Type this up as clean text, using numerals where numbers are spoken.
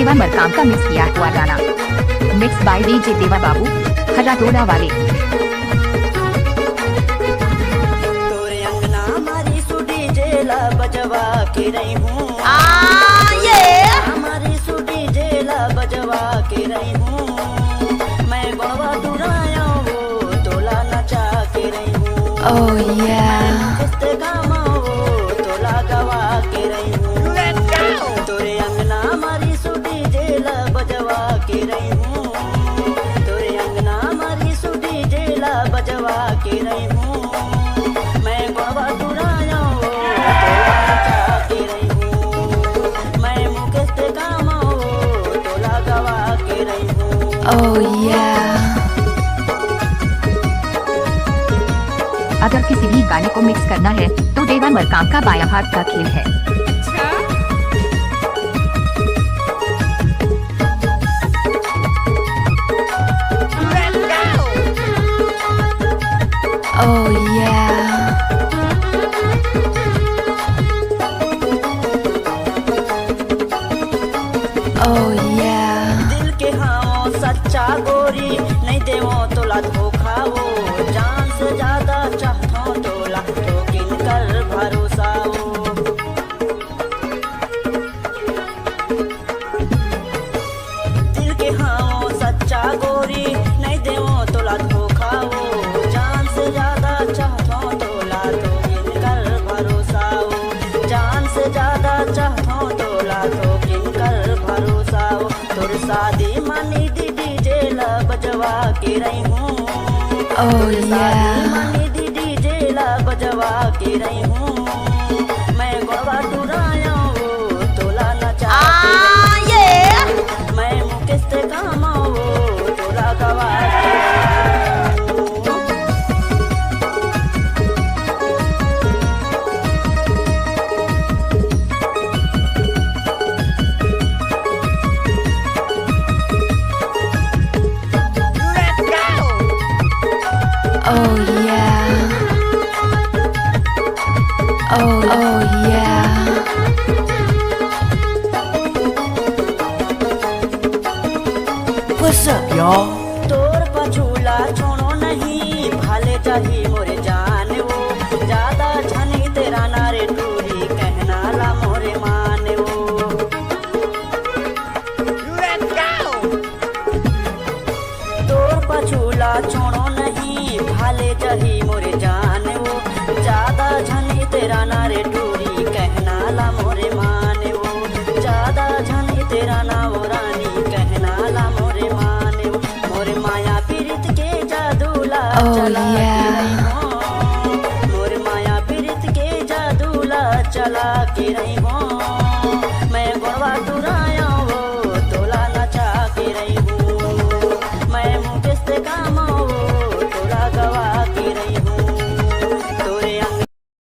देवा मरकाम का मिक्स किया हुआ गाना मिक्स बाय डीजे देवा बाबू हराटोड़ा वाले। तोरे अंगना मारी सुडी जेला बजवा के रही हूँ हमारी सुडी जेला बजवा के रही हूँ मैं गवा दुराया वो तोला नचा के रही हूँ गामा वो तोला गवा के रही हूँ तोरे अंगना मारी सुडी जेला बजवा के रही हूँ तोरे अंगना मारी सुडी जेला बजवा के रही हूँ मैं गवा दुराया वो तोला नचा के रही हूँ मैं मुकेश ते गामा वो तोला गवा के रही हूँ। अगर किसी भी गाने को मिक्स करना है तो देवा मरकाम का बाया हाथ का खेल है। दिल के हाँ सच्चा गोरी नहीं देवो तोला धोखा वो जान से ज्यादा चाहता तोला तो किन कर भरोसा वो दिल के हाँ सच्चा गोरी नहीं देवो तोला धोखा वो जान से ज्यादा चाहता तोला तो किन कर भरोसा वो जान से ज्यादा चाहता तोला तो किन कर भरोसा वो तोर शादी मानी दीदी जेला बजवा के रही हूँ मानी दीदी जेला बजवा के रही हूँ मैं गवा दुराया वो तोला नचा के रही हूँ मैं मुकेश ते गामा वो तोला गवा के रही हूँ। What's up, y'all? तोर पछूला छोड़ो नहीं भाले जाही मोरे जान वो ज्यादा झनी तेरा नारे टूरी कहना ला मोरे मान वो तोर पछूला छोड़ो नहीं भाले जाही मोरे जान वो ज्यादा झनी तेरा नारे टूरी कहना ला मोरे मान वो ज्यादा झनी तेरा ना वो रानी कहना ला मोरे मान वो मोरे माया पीरित के जादूला चला के रही हूँ मोरे माया पीरित के जादूला चला के रही हूँ